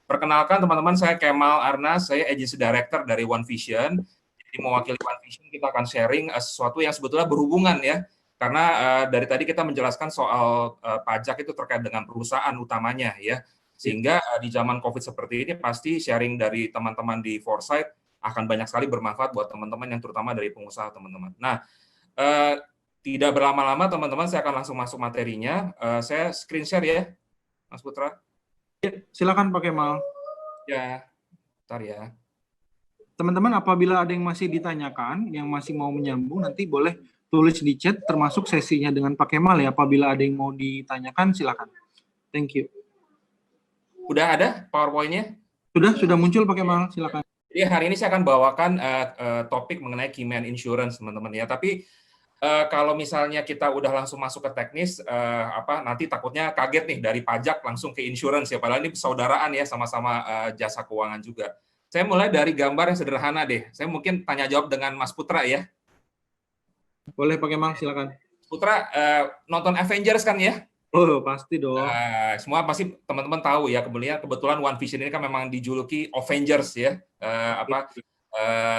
Perkenalkan teman-teman, saya Kemal Arnas, saya Agency Director dari One Vision. Jadi mewakili One Vision, kita akan sharing sesuatu yang sebetulnya berhubungan ya. Karena dari tadi kita menjelaskan soal pajak itu terkait dengan perusahaan utamanya ya. Sehingga di zaman COVID seperti ini pasti sharing dari teman-teman di Foresight akan banyak sekali bermanfaat buat teman-teman yang terutama dari pengusaha teman-teman. Nah, tidak berlama-lama teman-teman, saya akan langsung masuk materinya. Saya screen share ya, Mas Putra. Silakan Pak Kemal. Ya, bentar ya. Teman-teman, apabila ada yang masih ditanyakan, yang masih mau menyambung, nanti boleh tulis di chat, termasuk sesinya dengan Pak Kemal ya. Apabila ada yang mau ditanyakan, silakan. Thank you. Udah ada PowerPoint-nya? Sudah muncul Pak Kemal, silakan. Jadi hari ini saya akan bawakan topik mengenai Keyman Insurance, teman-teman ya. Tapi kalau misalnya kita udah langsung masuk ke teknis, nanti takutnya kaget nih dari pajak langsung ke insurance ya. Padahal ini persaudaraan ya, sama-sama jasa keuangan juga. Saya mulai dari gambar yang sederhana deh. Saya mungkin tanya jawab dengan Mas Putra ya. Boleh Pak Kemal, silakan. Putra nonton Avengers kan ya? Oh, pasti dong. Semua pasti teman-teman tahu ya. Kebetulan One Vision ini kan memang dijuluki Avengers ya.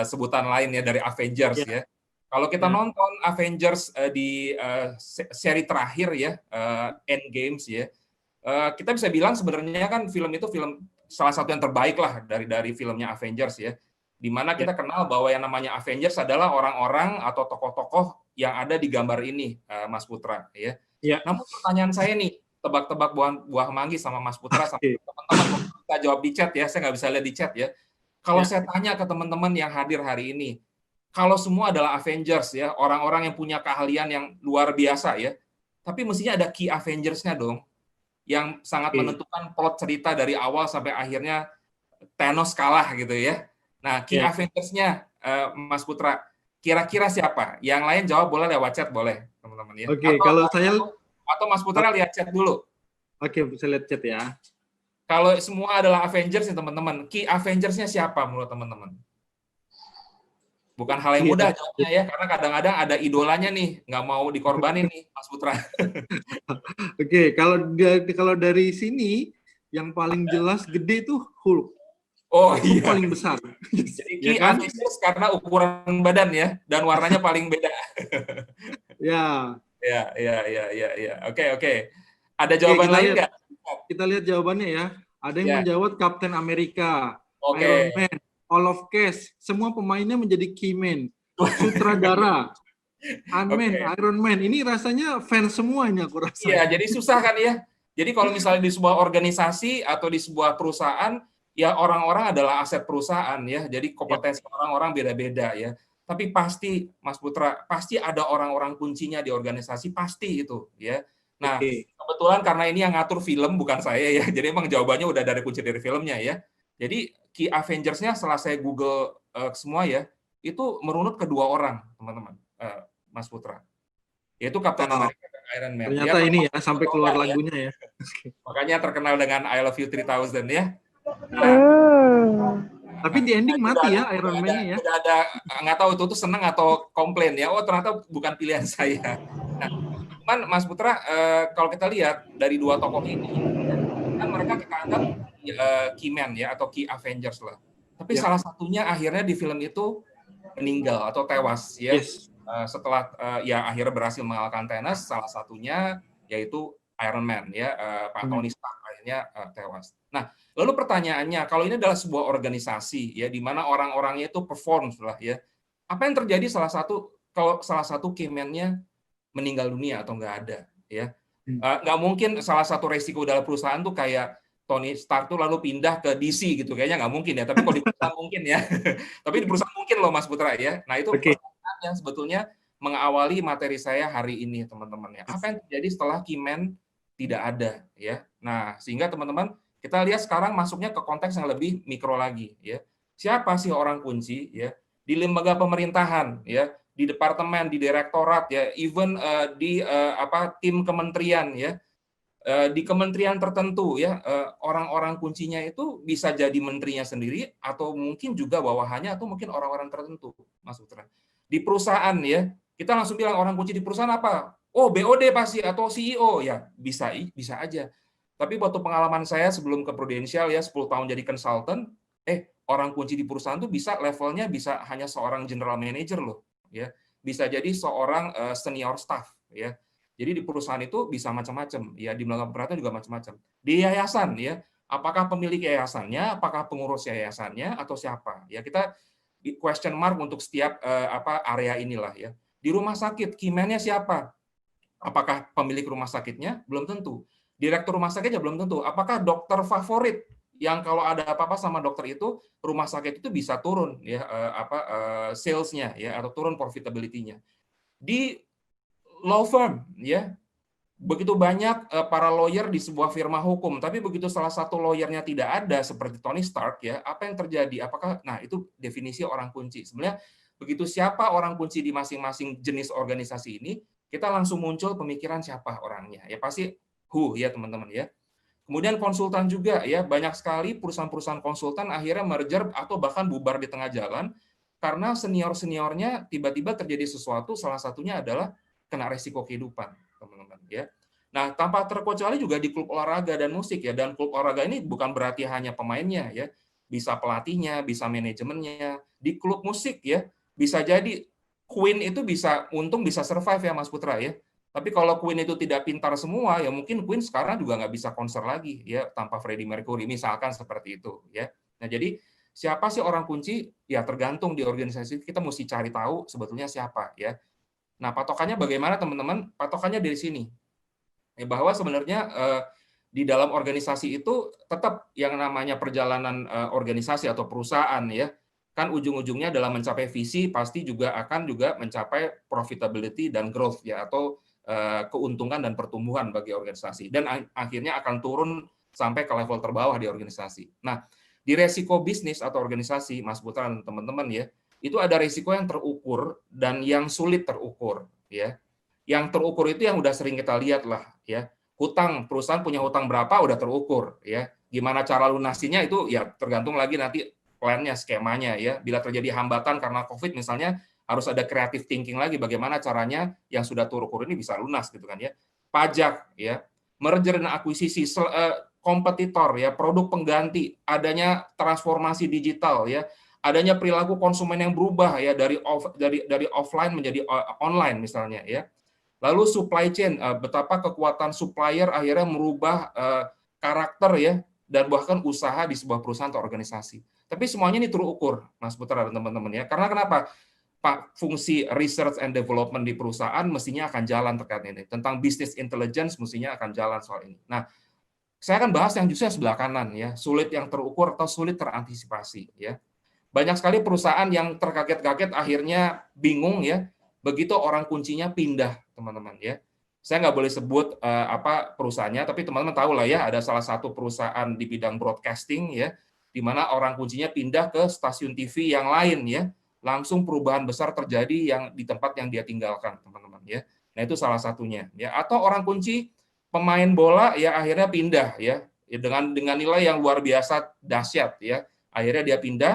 Sebutan lain ya dari Avengers ya. Kalau kita nonton Avengers di seri terakhir ya, Endgame ya, kita bisa bilang sebenarnya kan film itu film salah satu yang terbaik lah dari filmnya Avengers ya. Di mana kita kenal bahwa yang namanya Avengers adalah orang-orang atau tokoh-tokoh yang ada di gambar ini, Mas Putra ya. Namun pertanyaan saya nih, tebak-tebak buah manggis sama Mas Putra sama teman-teman, kita jawab di chat ya, saya nggak bisa lihat di chat ya. Kalau saya tanya ke teman-teman yang hadir hari ini, kalau semua adalah Avengers ya, orang-orang yang punya keahlian yang luar biasa ya, tapi mestinya ada key Avengers-nya dong, yang sangat menentukan plot cerita dari awal sampai akhirnya Thanos kalah gitu ya. Nah, key Avengers-nya Mas Putra, kira-kira siapa? Yang lain jawab boleh lewat chat boleh, teman-teman ya. Oke, kalau saya atau Mas Putra lihat chat dulu. Oke, bisa lihat chat ya. Kalau semua adalah Avengers ya teman-teman, key Avengers-nya siapa menurut teman-teman? Bukan hal yang mudah jawabnya ya, karena kadang-kadang ada idolanya nih, nggak mau dikorbanin nih, Mas Putra. Oke, kalau dari sini yang paling jelas gede tuh Hulk. Oh iya. Paling besar. Jadi key Avengers karena ukuran badan ya, dan warnanya paling beda. Ya. Oke. Ada jawaban lain nggak? Kita lihat jawabannya ya. Ada yang menjawab Captain America, Iron Man, Olaf Cash, semua pemainnya menjadi keyman. Sutradara, Ant-Man, Iron Man. Ini rasanya fans semuanya aku rasa. Iya, jadi susah kan ya. Jadi kalau misalnya di sebuah organisasi atau di sebuah perusahaan, ya orang-orang adalah aset perusahaan ya. Jadi kompetensi orang-orang beda-beda ya. Tapi pasti Mas Putra, pasti ada orang-orang kuncinya di organisasi, pasti itu ya. Nah, kebetulan karena ini yang ngatur film bukan saya ya. Jadi emang jawabannya udah dari kunci dari filmnya ya. Jadi key Avengers-nya setelah saya Google semua ya, itu merunut ke 2 orang, teman-teman. Mas Putra. Yaitu Captain America dan Iron Man. Ternyata ini ya sampai keluar lagunya ya. Makanya terkenal dengan I Love You 3000 ya. Tapi di ending mati ya Iron Man-nya ya. Udah ada, nggak tahu itu seneng atau komplain ya. Oh ternyata bukan pilihan saya. Nah, cuman Mas Putra, kalau kita lihat dari 2 tokoh ini, kan mereka kita anggap keyman ya atau key Avengers lah. Tapi salah satunya akhirnya di film itu meninggal atau tewas ya. Setelah ya akhirnya berhasil mengalahkan Thanos, salah satunya yaitu Iron Man ya, Pak Tony Stark akhirnya tewas. Nah, lalu pertanyaannya, kalau ini adalah sebuah organisasi ya di mana orang-orangnya itu perform lah ya. Apa yang terjadi kalau salah satu keyman-nya meninggal dunia atau nggak ada ya. Nggak mungkin salah satu resiko dalam perusahaan tuh kayak Tony Stark tuh lalu pindah ke DC gitu, kayaknya nggak mungkin ya. Tapi kalau di perusahaan mungkin ya. Tapi di perusahaan mungkin loh Mas Putra ya. Nah itu pertanyaan yang sebetulnya mengawali materi saya hari ini teman-teman ya. Apa yang terjadi setelah keyman tidak ada ya. Nah sehingga teman-teman kita lihat sekarang masuknya ke konteks yang lebih mikro lagi ya. Siapa sih orang kunci ya di lembaga pemerintahan ya, di departemen, di direktorat ya, even di tim kementerian ya. Di kementerian tertentu ya, orang-orang kuncinya itu bisa jadi menterinya sendiri atau mungkin juga bawahannya atau mungkin orang-orang tertentu, Mas Putra. Di perusahaan ya, kita langsung bilang orang kunci di perusahaan apa? Oh, BOD pasti atau CEO ya, bisa aja. Tapi waktu pengalaman saya sebelum ke Prudential ya 10 tahun jadi konsultan, orang kunci di perusahaan tuh bisa levelnya bisa hanya seorang general manager loh, ya. Bisa jadi seorang senior staff, ya. Jadi di perusahaan itu bisa macam-macam, ya di lembaga pemerintah juga macam-macam. Di yayasan ya, apakah pemilik yayasannya, apakah pengurus yayasannya atau siapa? Ya kita question mark untuk setiap area inilah ya. Di rumah sakit, key man-nya siapa? Apakah pemilik rumah sakitnya? Belum tentu. Direktur rumah sakitnya belum tentu. Apakah dokter favorit yang kalau ada apa-apa sama dokter itu rumah sakit itu bisa turun ya sales-nya ya atau turun profitability-nya. Di law firm ya begitu banyak para lawyer di sebuah firma hukum, tapi begitu salah satu lawyernya tidak ada seperti Tony Stark ya, apa yang terjadi? Apakah nah itu definisi orang kunci. Sebenarnya begitu siapa orang kunci di masing-masing jenis organisasi ini, kita langsung muncul pemikiran siapa orangnya. Ya pasti who ya teman-teman ya. Kemudian konsultan juga ya, banyak sekali perusahaan-perusahaan konsultan akhirnya merger atau bahkan bubar di tengah jalan karena senior-seniornya tiba-tiba terjadi sesuatu, salah satunya adalah kena resiko kehidupan, teman-teman ya. Nah, tanpa terkecuali juga di klub olahraga dan musik ya, dan klub olahraga ini bukan berarti hanya pemainnya ya, bisa pelatihnya, bisa manajemennya. Di klub musik ya, bisa jadi Queen itu bisa untung bisa survive ya Mas Putra ya. Tapi kalau Queen itu tidak pintar semua, ya mungkin Queen sekarang juga nggak bisa konser lagi ya tanpa Freddie Mercury, misalkan seperti itu ya. Nah jadi siapa sih orang kunci? Ya tergantung di organisasi kita mesti cari tahu sebetulnya siapa ya. Nah patokannya bagaimana teman-teman? Patokannya dari sini. Ya, bahwa sebenarnya di dalam organisasi itu tetap yang namanya perjalanan organisasi atau perusahaan ya kan ujung-ujungnya dalam mencapai visi pasti juga akan juga mencapai profitability dan growth ya atau keuntungan dan pertumbuhan bagi organisasi dan akhirnya akan turun sampai ke level terbawah di organisasi. Nah, di resiko bisnis atau organisasi, Mas Putra dan teman-teman ya, itu ada resiko yang terukur dan yang sulit terukur ya. Yang terukur itu yang udah sering kita lihat lah ya. Hutang, perusahaan punya hutang berapa udah terukur ya. Gimana cara lunasinya itu ya tergantung lagi nanti plan-nya, skemanya ya. Bila terjadi hambatan karena Covid misalnya harus ada creative thinking lagi bagaimana caranya yang sudah terukur ini bisa lunas gitu kan ya. Pajak ya, merger dan akuisisi, kompetitor ya, produk pengganti, adanya transformasi digital ya, adanya perilaku konsumen yang berubah ya dari offline menjadi online misalnya ya. Lalu supply chain, betapa kekuatan supplier akhirnya merubah karakter ya dan bahkan usaha di sebuah perusahaan atau organisasi. Tapi semuanya ini terukur, Mas Putra dan teman-teman ya. Karena kenapa? Pak, fungsi research and development di perusahaan mestinya akan jalan terkait ini. Tentang business intelligence mestinya akan jalan soal ini. Nah, saya akan bahas yang justru yang sebelah kanan ya, sulit yang terukur atau sulit terantisipasi ya. Banyak sekali perusahaan yang terkaget-kaget akhirnya bingung ya, begitu orang kuncinya pindah, teman-teman ya. Saya nggak boleh sebut apa perusahaannya, tapi teman-teman tahu lah ya, ada salah satu perusahaan di bidang broadcasting ya, di mana orang kuncinya pindah ke stasiun TV yang lain ya, langsung perubahan besar terjadi yang di tempat yang dia tinggalkan, teman-teman ya. Nah itu salah satunya ya. Atau orang kunci pemain bola ya akhirnya pindah ya, dengan nilai yang luar biasa dahsyat ya. Akhirnya dia pindah,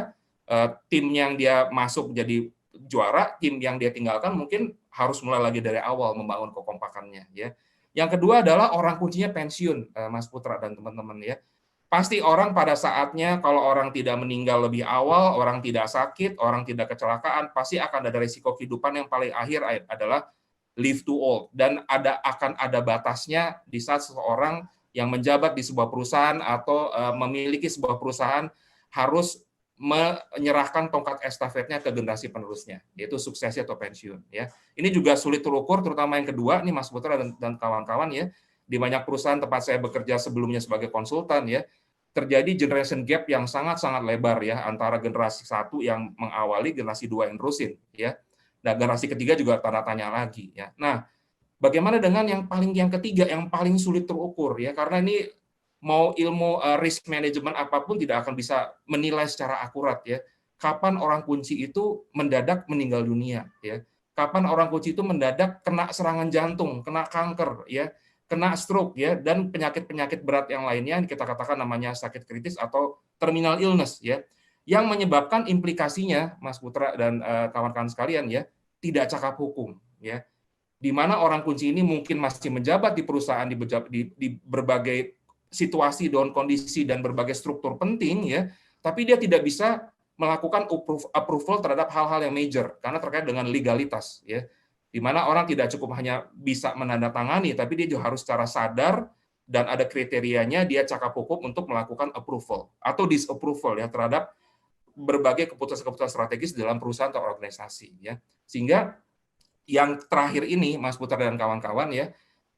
tim yang dia masuk jadi juara, tim yang dia tinggalkan mungkin harus mulai lagi dari awal membangun kekompakannya ya. Yang kedua adalah orang kuncinya pensiun, Mas Putra dan teman-teman ya. Pasti orang pada saatnya kalau orang tidak meninggal lebih awal, orang tidak sakit, orang tidak kecelakaan, pasti akan ada risiko kehidupan yang paling akhir adalah live too old dan akan ada batasnya di saat seseorang yang menjabat di sebuah perusahaan atau memiliki sebuah perusahaan harus menyerahkan tongkat estafetnya ke generasi penerusnya, yaitu suksesi atau pensiun. Ya, ini juga sulit terukur, terutama yang kedua, nih Mas Putra dan kawan-kawan ya, di banyak perusahaan tempat saya bekerja sebelumnya sebagai konsultan ya, terjadi generation gap yang sangat-sangat lebar ya antara generasi satu yang mengawali, generasi dua yang terusin ya. Nah, generasi ketiga juga tanda tanya lagi ya. Nah, bagaimana dengan yang ketiga yang paling sulit terukur ya, karena ini mau ilmu risk management apapun tidak akan bisa menilai secara akurat ya. Kapan orang kunci itu mendadak meninggal dunia ya. Kapan orang kunci itu mendadak kena serangan jantung, kena kanker ya, kena stroke ya dan penyakit-penyakit berat yang lainnya yang kita katakan namanya sakit kritis atau terminal illness ya. Yang menyebabkan implikasinya Mas Putra dan kawan-kawan sekalian ya, tidak cakap hukum ya. Di mana orang kunci ini mungkin masih menjabat di perusahaan di berbagai situasi dan kondisi dan berbagai struktur penting ya, tapi dia tidak bisa melakukan approval terhadap hal-hal yang major karena terkait dengan legalitas ya. Di mana orang tidak cukup hanya bisa menandatangani, tapi dia juga harus secara sadar dan ada kriterianya dia cakap hukum untuk melakukan approval atau disapproval ya terhadap berbagai keputusan-keputusan strategis dalam perusahaan atau organisasi ya. Sehingga yang terakhir ini Mas Putra dan kawan-kawan ya,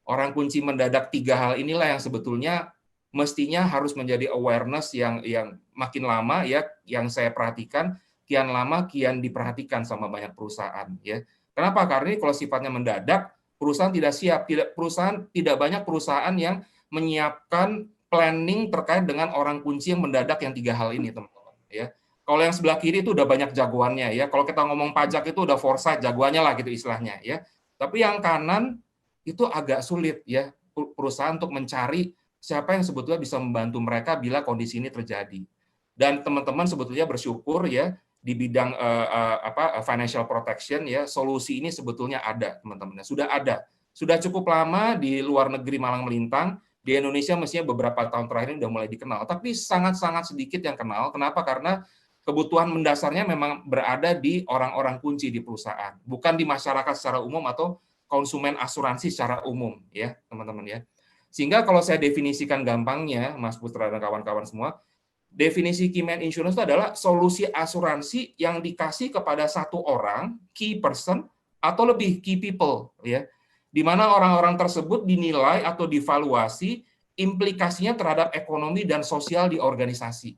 orang kunci mendadak 3 hal inilah yang sebetulnya mestinya harus menjadi awareness yang makin lama ya, yang saya perhatikan kian lama kian diperhatikan sama banyak perusahaan ya. Kenapa? Karena ini kalau sifatnya mendadak, perusahaan tidak siap, tidak banyak perusahaan yang menyiapkan planning terkait dengan orang kunci yang mendadak yang 3 hal ini, teman-teman ya. Kalau yang sebelah kiri itu udah banyak jagoannya ya. Kalau kita ngomong pajak itu udah foresight jagoannya lah gitu istilahnya ya. Tapi yang kanan itu agak sulit ya perusahaan untuk mencari siapa yang sebetulnya bisa membantu mereka bila kondisi ini terjadi. Dan teman-teman sebetulnya bersyukur ya di bidang financial protection ya, solusi ini sebetulnya ada, teman-teman. Sudah cukup lama di luar negeri malang melintang, di Indonesia mestinya beberapa tahun terakhir ini udah mulai dikenal, tapi sangat-sangat sedikit yang kenal. Kenapa? Karena kebutuhan mendasarnya memang berada di orang-orang kunci di perusahaan, bukan di masyarakat secara umum atau konsumen asuransi secara umum ya, teman-teman ya. Sehingga kalau saya definisikan gampangnya, Mas Putra dan kawan-kawan semua, definisi key man insurance itu adalah solusi asuransi yang dikasih kepada satu orang, key person, atau lebih key people, ya, di mana orang-orang tersebut dinilai atau divaluasi implikasinya terhadap ekonomi dan sosial di organisasi.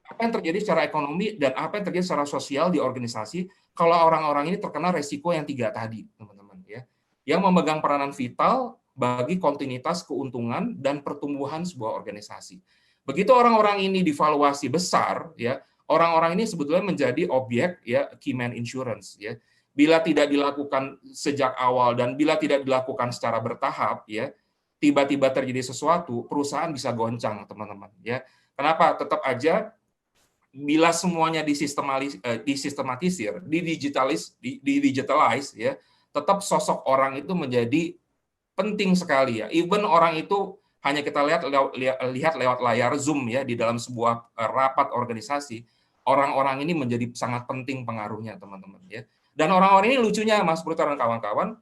Apa yang terjadi secara ekonomi dan apa yang terjadi secara sosial di organisasi kalau orang-orang ini terkena resiko yang 3 tadi, teman-teman, ya, yang memegang peranan vital bagi kontinuitas keuntungan dan pertumbuhan sebuah organisasi. Begitu orang-orang ini divaluasi besar, ya, orang-orang ini sebetulnya menjadi objek ya key man insurance ya. Bila tidak dilakukan sejak awal dan bila tidak dilakukan secara bertahap ya, tiba-tiba terjadi sesuatu, perusahaan bisa goncang, teman-teman ya. Kenapa? Tetap aja bila semuanya disistematisir, digitalize ya, tetap sosok orang itu menjadi penting sekali ya. Even orang itu hanya kita lihat lewat layar Zoom ya di dalam sebuah rapat organisasi, orang-orang ini menjadi sangat penting pengaruhnya, teman-teman ya. Dan orang-orang ini lucunya Mas Putra dan kawan-kawan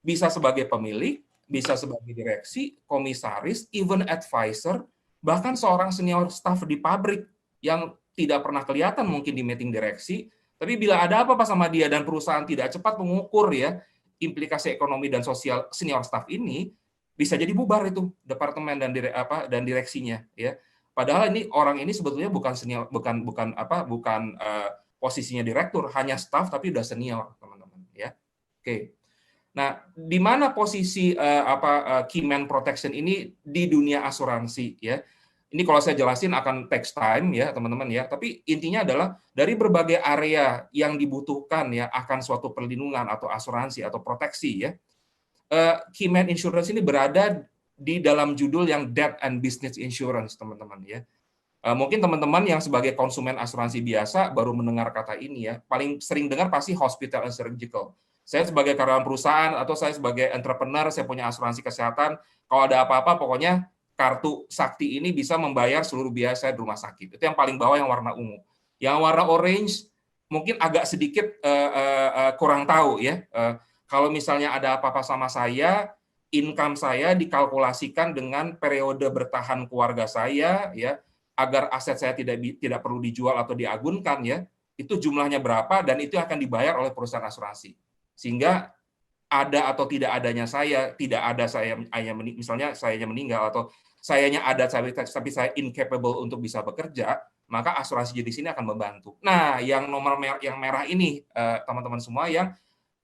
bisa sebagai pemilik, bisa sebagai direksi, komisaris, even advisor, bahkan seorang senior staff di pabrik yang tidak pernah kelihatan mungkin di meeting direksi, tapi bila ada apa-apa sama dia dan perusahaan tidak cepat mengukur ya implikasi ekonomi dan sosial senior staff ini, bisa jadi bubar itu departemen dan direksinya ya. Padahal ini orang ini sebetulnya bukan senior, bukan posisinya direktur, hanya staff tapi udah senior, teman-teman ya. Oke. Nah, di mana posisi key man protection ini di dunia asuransi ya? Ini kalau saya jelasin akan takes time ya, teman-teman ya. Tapi intinya adalah dari berbagai area yang dibutuhkan ya akan suatu perlindungan atau asuransi atau proteksi ya. Key man insurance ini berada di dalam judul yang death and business insurance, teman-teman ya. Mungkin teman-teman yang sebagai konsumen asuransi biasa baru mendengar kata ini ya. Paling sering dengar pasti hospital and surgical. Saya sebagai karyawan perusahaan atau saya sebagai entrepreneur, saya punya asuransi kesehatan. Kalau ada apa-apa, pokoknya kartu sakti ini bisa membayar seluruh biaya saya di rumah sakit. Itu yang paling bawah yang warna ungu. Yang warna orange mungkin agak sedikit kurang tahu ya. Kalau misalnya ada apa-apa sama saya, income saya dikalkulasikan dengan periode bertahan keluarga saya ya, agar aset saya tidak perlu dijual atau diagunkan ya. Itu jumlahnya berapa dan itu akan dibayar oleh perusahaan asuransi. Sehingga ada atau tidak adanya saya, tidak ada saya misalnya sayanya meninggal atau sayanya ada tapi saya incapable untuk bisa bekerja, maka asuransi jenis ini akan membantu. Nah, yang nomor yang merah ini teman-teman semua yang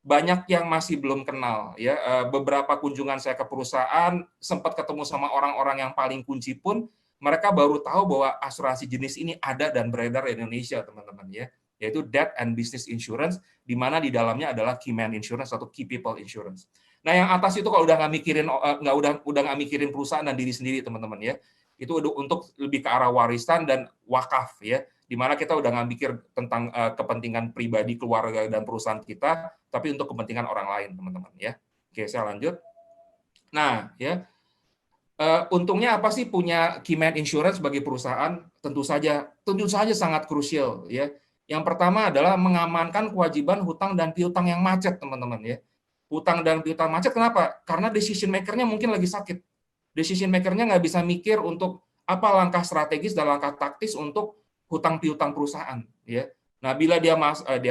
banyak yang masih belum kenal ya. Beberapa kunjungan saya ke perusahaan sempat ketemu sama orang-orang yang paling kunci pun mereka baru tahu bahwa asuransi jenis ini ada dan beredar di Indonesia, teman-teman ya. Yaitu death and business insurance, di mana di dalamnya adalah key man insurance atau key people insurance. Nah, yang atas itu kalau udah nggak mikirin perusahaan dan diri sendiri, teman-teman ya, itu untuk lebih ke arah warisan dan wakaf ya, di mana kita udah nggak mikir tentang kepentingan pribadi, keluarga dan perusahaan kita, tapi untuk kepentingan orang lain, teman-teman ya. Oke, saya lanjut. Nah, ya. Untungnya apa sih punya Keyman Insurance sebagai perusahaan? Tentu saja sangat krusial ya. Yang pertama adalah mengamankan kewajiban hutang dan piutang yang macet, teman-teman ya. Hutang dan piutang macet kenapa? Karena decision maker-nya mungkin lagi sakit. Decision maker-nya nggak bisa mikir untuk apa langkah strategis dan langkah taktis untuk hutang piutang perusahaan ya. Nah, bila dia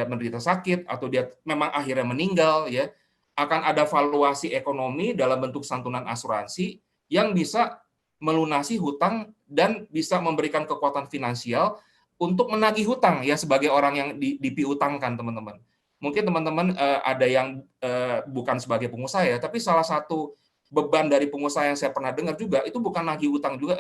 menderita sakit atau dia memang akhirnya meninggal ya, akan ada valuasi ekonomi dalam bentuk santunan asuransi yang bisa melunasi hutang dan bisa memberikan kekuatan finansial untuk menagih hutang ya sebagai orang yang dipiutangkan, teman-teman. Mungkin teman-teman ada yang bukan sebagai pengusaha ya, tapi salah satu beban dari pengusaha yang saya pernah dengar juga itu bukan nagih utang juga,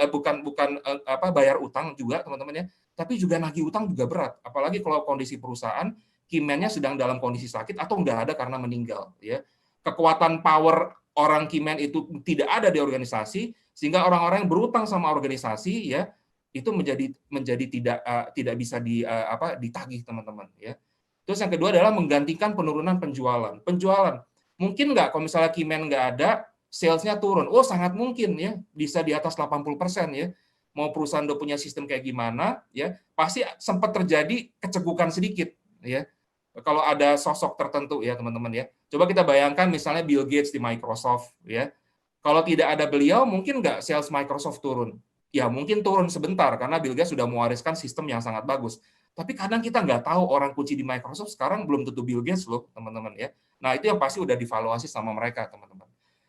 bayar utang juga, teman-teman ya, tapi juga nagih utang juga berat. Apalagi kalau kondisi perusahaan Keyman-nya sedang dalam kondisi sakit atau nggak ada karena meninggal ya. Kekuatan power orang Keyman itu tidak ada di organisasi, sehingga orang-orang yang berutang sama organisasi ya itu menjadi tidak bisa ditagih, teman-teman ya. Terus yang kedua adalah menggantikan penurunan penjualan. Mungkin nggak kalau misalnya Keyman nggak ada, sales-nya turun. Oh, sangat mungkin ya, bisa di atas 80% ya. Mau perusahaan udah punya sistem kayak gimana ya, pasti sempat terjadi kecegukan sedikit ya. Kalau ada sosok tertentu ya, teman-teman ya. Coba kita bayangkan misalnya Bill Gates di Microsoft ya. Kalau tidak ada beliau, mungkin nggak sales Microsoft turun? Ya mungkin turun sebentar, karena Bill Gates sudah mewariskan sistem yang sangat bagus. Tapi kadang kita nggak tahu orang kunci di Microsoft sekarang belum tentu Bill Gates loh, teman-teman ya. Nah, itu yang pasti udah divaluasi sama mereka, teman-teman.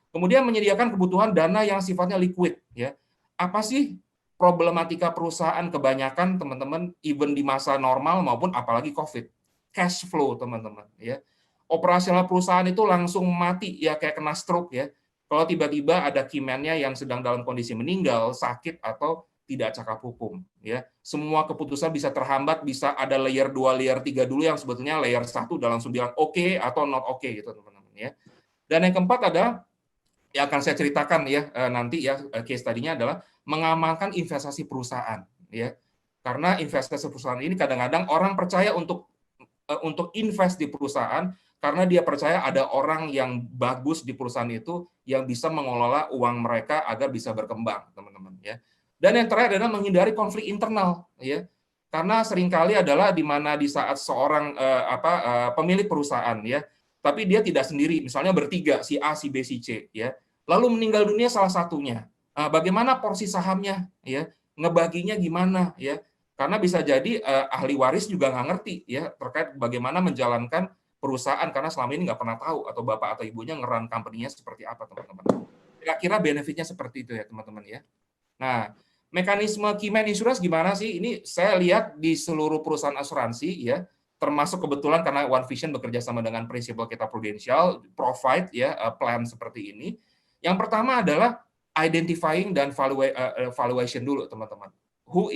Kemudian menyediakan kebutuhan dana yang sifatnya liquid ya. Apa sih problematika perusahaan kebanyakan, teman-teman, even di masa normal maupun apalagi COVID? Cash flow, teman-teman ya. Operasional perusahaan itu langsung mati ya, kayak kena stroke ya. Kalau tiba-tiba ada Keyman-nya yang sedang dalam kondisi meninggal, sakit, atau tidak cakap hukum ya. Semua keputusan bisa terhambat, bisa ada layer 2, layer 3 dulu yang sebetulnya layer 1 udah langsung bilang oke atau not oke gitu, teman-teman ya. Dan yang keempat ada yang akan saya ceritakan ya nanti ya, case tadinya adalah mengamankan investasi perusahaan ya. Karena investasi perusahaan ini kadang-kadang orang percaya untuk invest di perusahaan karena dia percaya ada orang yang bagus di perusahaan itu yang bisa mengelola uang mereka agar bisa berkembang, teman-teman ya. Dan yang terakhir adalah menghindari konflik internal ya. Karena seringkali adalah di mana di saat seorang pemilik perusahaan ya, tapi dia tidak sendiri, misalnya bertiga, si A, si B, si C ya. Lalu meninggal dunia salah satunya. Bagaimana porsi sahamnya ya? Ngebaginya gimana ya? Karena bisa jadi ahli waris juga nggak ngerti ya terkait bagaimana menjalankan perusahaan karena selama ini nggak pernah tahu atau bapak atau ibunya ngeran company-nya seperti apa, teman-teman. Kira-kira benefitnya seperti itu ya, teman-teman ya. Nah, mekanisme Keyman Insurance gimana sih? Ini saya lihat di seluruh perusahaan asuransi ya, termasuk kebetulan karena One Vision bekerja sama dengan prinsipal kita Prudential, provide ya plan seperti ini. Yang pertama adalah identifying dan valuation dulu, teman-teman. Who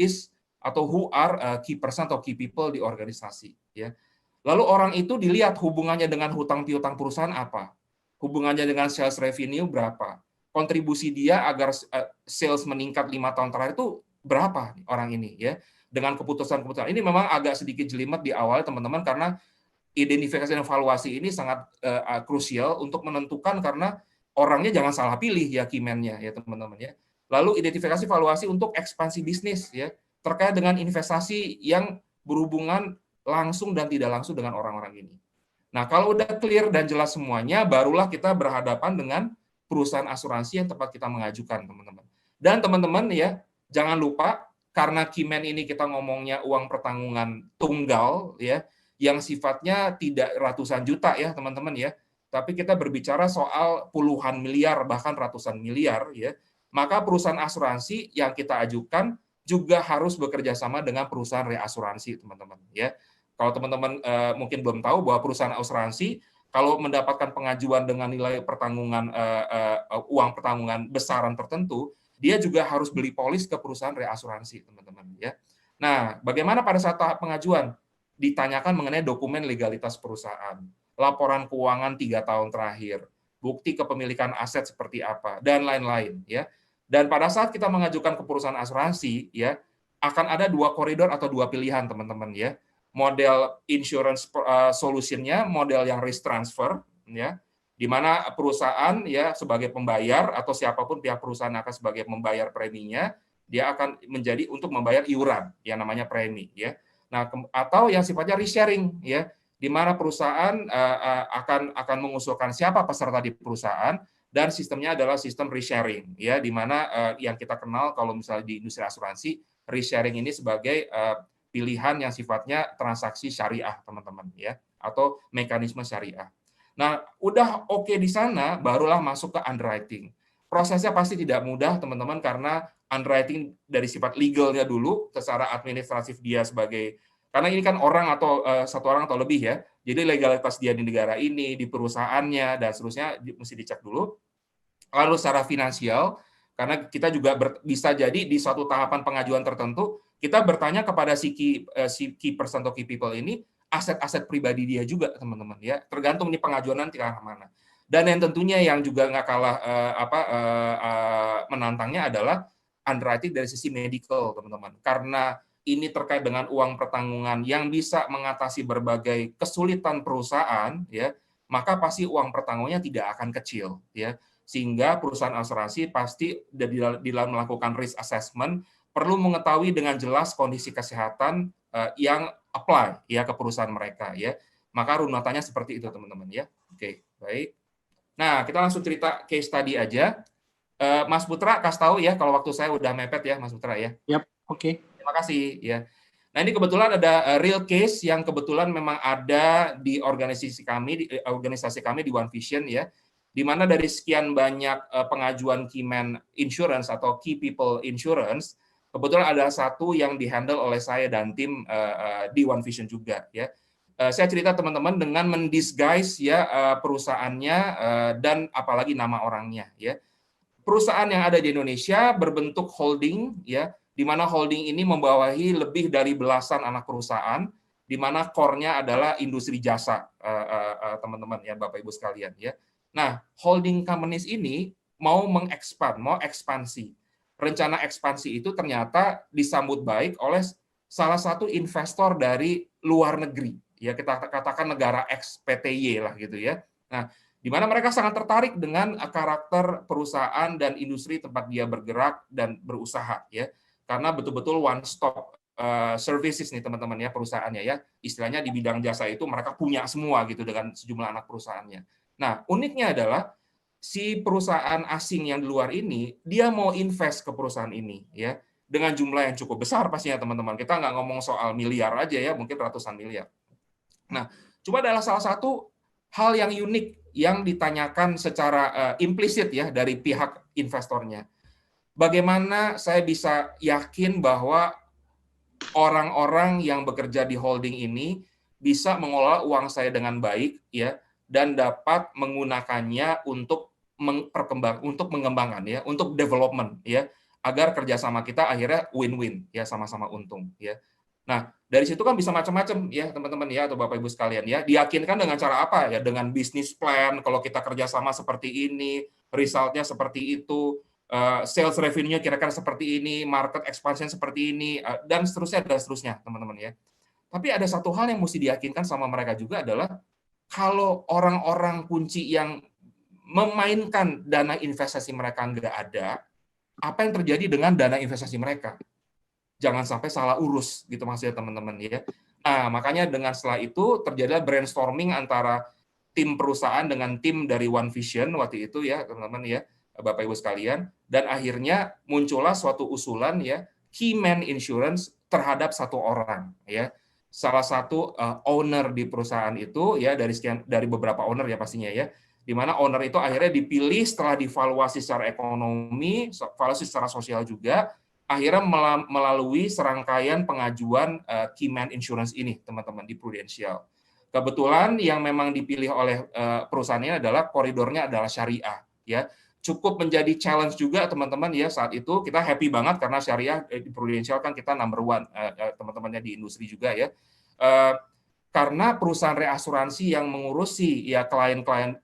are key person atau key people di organisasi ya. Lalu orang itu dilihat hubungannya dengan hutang piutang perusahaan apa, hubungannya dengan sales revenue berapa, kontribusi dia agar sales meningkat 5 tahun terakhir itu berapa orang ini ya. Dengan keputusan-keputusan ini memang agak sedikit jelimet di awal, teman-teman, karena identifikasi dan evaluasi ini sangat krusial untuk menentukan, karena orangnya jangan salah pilih ya Keyman-nya ya, teman-teman ya. Lalu identifikasi evaluasi untuk ekspansi bisnis ya, terkait dengan investasi yang berhubungan langsung dan tidak langsung dengan orang-orang ini. Nah, kalau udah clear dan jelas semuanya, barulah kita berhadapan dengan perusahaan asuransi yang tempat kita mengajukan, teman-teman. Dan teman-teman ya, jangan lupa, karena Keyman ini kita ngomongnya uang pertanggungan tunggal ya, yang sifatnya tidak ratusan juta ya, teman-teman ya, tapi kita berbicara soal puluhan miliar, bahkan ratusan miliar ya, maka perusahaan asuransi yang kita ajukan juga harus bekerja sama dengan perusahaan reasuransi, teman-teman ya. Kalau teman-teman mungkin belum tahu bahwa perusahaan asuransi kalau mendapatkan pengajuan dengan nilai pertanggungan uang pertanggungan besaran tertentu, dia juga harus beli polis ke perusahaan reasuransi, teman-teman ya. Nah, bagaimana pada saat tahap pengajuan? Ditanyakan mengenai dokumen legalitas perusahaan, laporan keuangan 3 tahun terakhir, bukti kepemilikan aset seperti apa, dan lain-lain ya. Dan pada saat kita mengajukan ke perusahaan asuransi ya, akan ada 2 koridor atau 2 pilihan, teman-teman ya. Model insurance solution-nya, model yang risk transfer ya, di mana perusahaan ya sebagai pembayar atau siapapun pihak perusahaan akan sebagai membayar preminya, dia akan menjadi untuk membayar iuran yang namanya premi ya. Nah, atau yang sifatnya resharing ya, di mana perusahaan akan mengusulkan siapa peserta di perusahaan dan sistemnya adalah sistem resharing ya, di mana yang kita kenal kalau misalnya di industri asuransi, resharing ini sebagai pilihan yang sifatnya transaksi syariah teman-teman ya, atau mekanisme syariah. Nah, udah oke di sana, barulah masuk ke underwriting. Prosesnya pasti tidak mudah, teman-teman, karena underwriting dari sifat legalnya dulu, secara administratif dia sebagai, karena ini kan orang atau satu orang atau lebih ya, jadi legalitas dia di negara ini, di perusahaannya, dan seterusnya mesti dicek dulu. Lalu secara finansial, karena kita juga bisa jadi di suatu tahapan pengajuan tertentu, kita bertanya kepada si key person atau key people ini, aset-aset pribadi dia juga, teman-teman ya. Tergantung nih pengajuan nanti ke arah mana. Dan yang tentunya yang juga nggak kalah menantangnya adalah underwriting dari sisi medical, teman-teman. Karena ini terkait dengan uang pertanggungan yang bisa mengatasi berbagai kesulitan perusahaan, ya, maka pasti uang pertanggungannya tidak akan kecil, ya. Sehingga perusahaan asuransi pasti dalam melakukan risk assessment perlu mengetahui dengan jelas kondisi kesehatan yang apply ya ke perusahaan mereka ya. Maka runutannya seperti itu teman-teman ya. Oke, baik. Nah, kita langsung cerita case study aja. Mas Putra kasih tahu ya kalau waktu saya udah mepet ya Mas Putra ya. Yap, oke. Terima kasih ya. Nah, ini kebetulan ada real case yang kebetulan memang ada di organisasi kami di One Vision ya. Di mana dari sekian banyak pengajuan Keyman Insurance atau Key People Insurance, kebetulan ada satu yang dihandle oleh saya dan tim di One Vision juga ya. Saya cerita teman-teman dengan mendisguise ya perusahaannya dan apalagi nama orangnya ya. Perusahaan yang ada di Indonesia berbentuk holding ya, di mana holding ini membawahi lebih dari belasan anak perusahaan, di mana core-nya adalah industri jasa teman-teman ya Bapak Ibu sekalian ya. Nah, holding companies ini mau ekspansi. Rencana ekspansi itu ternyata disambut baik oleh salah satu investor dari luar negeri. Ya, kita katakan negara ex-PTY lah gitu ya. Nah, di mana mereka sangat tertarik dengan karakter perusahaan dan industri tempat dia bergerak dan berusaha ya. Karena betul-betul one stop services nih teman-teman ya perusahaannya ya. Istilahnya di bidang jasa itu mereka punya semua gitu dengan sejumlah anak perusahaannya. Nah, uniknya adalah si perusahaan asing yang di luar ini, dia mau invest ke perusahaan ini, ya, dengan jumlah yang cukup besar pastinya teman-teman. Kita nggak ngomong soal miliar aja ya, mungkin ratusan miliar. Nah, cuma adalah salah satu hal yang unik yang ditanyakan secara implisit ya dari pihak investornya. Bagaimana saya bisa yakin bahwa orang-orang yang bekerja di holding ini bisa mengelola uang saya dengan baik, ya, dan dapat menggunakannya untuk mengembangkan ya, untuk development ya, agar kerjasama kita akhirnya win-win ya, sama-sama untung ya. Nah, dari situ kan bisa macam-macam ya teman-teman ya atau Bapak Ibu sekalian ya. Diyakinkan dengan cara apa ya? Dengan bisnis plan, kalau kita kerjasama seperti ini, resultnya seperti itu, sales revenue-nya kira-kira seperti ini, market expansion seperti ini, dan seterusnya teman-teman ya. Tapi ada satu hal yang mesti diyakinkan sama mereka juga adalah kalau orang-orang kunci yang memainkan dana investasi mereka nggak ada, apa yang terjadi dengan dana investasi mereka? Jangan sampai salah urus, gitu maksudnya teman-teman ya. Nah, makanya dengan setelah itu terjadilah brainstorming antara tim perusahaan dengan tim dari One Vision waktu itu ya, teman-teman ya, Bapak Ibu sekalian, dan akhirnya muncullah suatu usulan ya, Keyman Insurance terhadap satu orang ya. Salah satu owner di perusahaan itu ya dari beberapa owner ya pastinya ya, di mana owner itu akhirnya dipilih setelah divaluasi secara ekonomi, valuasi secara sosial juga, akhirnya melalui serangkaian pengajuan Keyman Insurance ini teman-teman di Prudential. Kebetulan yang memang dipilih oleh perusahaan ini adalah koridornya adalah syariah ya. Cukup menjadi challenge juga teman-teman ya saat itu. Kita happy banget karena syariah di Prudential kan kita number one teman-temannya di industri juga ya. Karena perusahaan reasuransi yang mengurusi ya klien-klien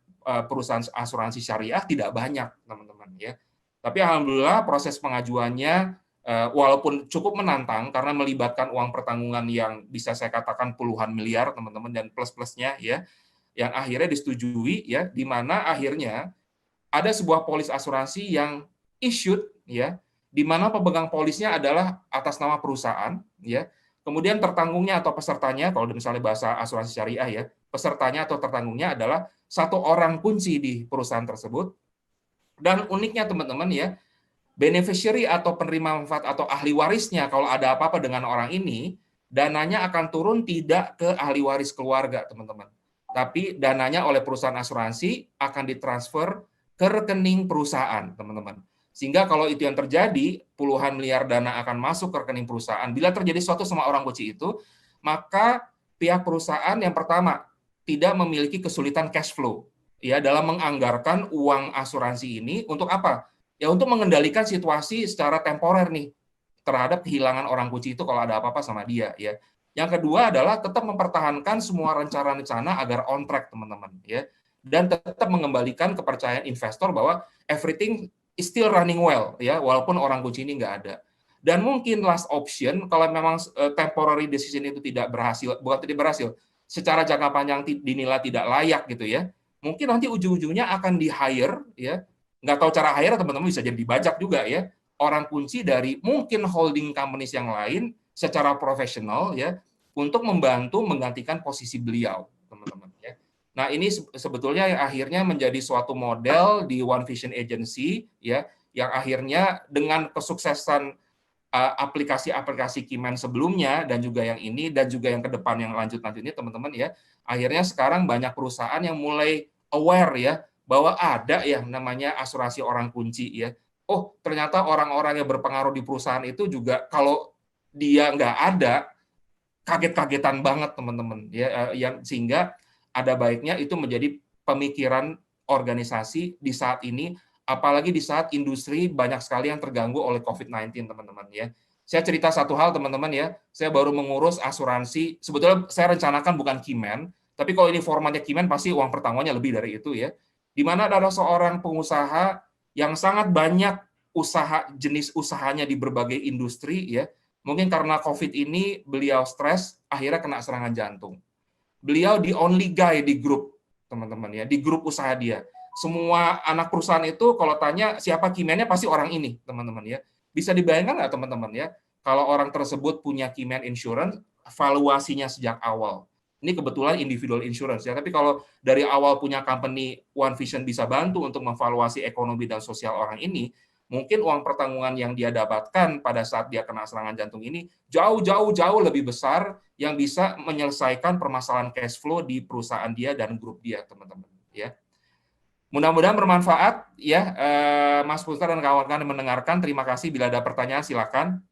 perusahaan asuransi syariah tidak banyak teman-teman ya. Tapi alhamdulillah proses pengajuannya walaupun cukup menantang karena melibatkan uang pertanggungan yang bisa saya katakan puluhan miliar teman-teman dan plus-plusnya ya. yang akhirnya disetujui ya, di mana akhirnya ada sebuah polis asuransi yang issued ya, di mana pemegang polisnya adalah atas nama perusahaan ya. Kemudian tertanggungnya atau pesertanya, kalau misalnya bahasa asuransi syariah ya, pesertanya atau tertanggungnya adalah satu orang kunci di perusahaan tersebut. Dan uniknya teman-teman ya, beneficiary atau penerima manfaat atau ahli warisnya kalau ada apa-apa dengan orang ini, dananya akan turun tidak ke ahli waris keluarga, teman-teman. Tapi dananya oleh perusahaan asuransi akan ditransfer ke rekening perusahaan, teman-teman. Sehingga kalau itu yang terjadi, puluhan miliar dana akan masuk ke rekening perusahaan. Bila terjadi sesuatu sama orang kunci itu, maka pihak perusahaan yang pertama tidak memiliki kesulitan cash flow ya dalam menganggarkan uang asuransi ini untuk apa? Ya untuk mengendalikan situasi secara temporer nih terhadap kehilangan orang kunci itu kalau ada apa-apa sama dia ya. Yang kedua adalah tetap mempertahankan semua rencana-rencana agar on track teman-teman ya, dan tetap mengembalikan kepercayaan investor bahwa everything is still running well ya walaupun orang kunci ini nggak ada. Dan mungkin last option kalau memang temporary decision itu tidak berhasil, bukan tidak berhasil, secara jangka panjang dinilai tidak layak gitu ya, mungkin nanti ujung-ujungnya akan di hire ya, nggak tahu cara hire teman-teman, bisa jadi dibajak juga ya, orang kunci dari mungkin holding companies yang lain secara profesional ya untuk membantu menggantikan posisi beliau teman-teman ya. Nah ini sebetulnya yang akhirnya menjadi suatu model di One Vision Agency ya, yang akhirnya dengan kesuksesan aplikasi-aplikasi Keyman sebelumnya dan juga yang ini dan juga yang ke depan yang lanjut-lanjut ini teman-teman ya, akhirnya sekarang banyak perusahaan yang mulai aware ya bahwa ada yang namanya asuransi orang kunci ya. Oh, ternyata orang-orang yang berpengaruh di perusahaan itu juga kalau dia nggak ada, kaget-kagetan banget teman-teman ya, yang sehingga ada baiknya itu menjadi pemikiran organisasi di saat ini, apalagi di saat industri banyak sekali yang terganggu oleh COVID-19 teman-teman ya. Saya cerita satu hal teman-teman ya, saya baru mengurus asuransi, sebetulnya saya rencanakan bukan Keyman, tapi kalau ini formatnya Keyman pasti uang pertanggungannya lebih dari itu ya. Di mana ada seorang pengusaha yang sangat banyak jenis usahanya di berbagai industri ya. Mungkin karena COVID ini beliau stres, akhirnya kena serangan jantung. Beliau the only guy di grup, teman-teman ya, di grup usaha dia. Semua anak perusahaan itu kalau tanya siapa Keyman-nya pasti orang ini, teman-teman ya. Bisa dibayangkan nggak teman-teman ya, kalau orang tersebut punya Keyman Insurance, valuasinya sejak awal. Ini kebetulan individual insurance ya, tapi kalau dari awal punya company, One Vision bisa bantu untuk memvaluasi ekonomi dan sosial orang ini, mungkin uang pertanggungan yang dia dapatkan pada saat dia kena serangan jantung ini jauh lebih besar yang bisa menyelesaikan permasalahan cash flow di perusahaan dia dan grup dia, teman-teman ya. Mudah-mudahan bermanfaat ya, Mas Putra dan kawan-kawan yang mendengarkan. Terima kasih, bila ada pertanyaan silakan.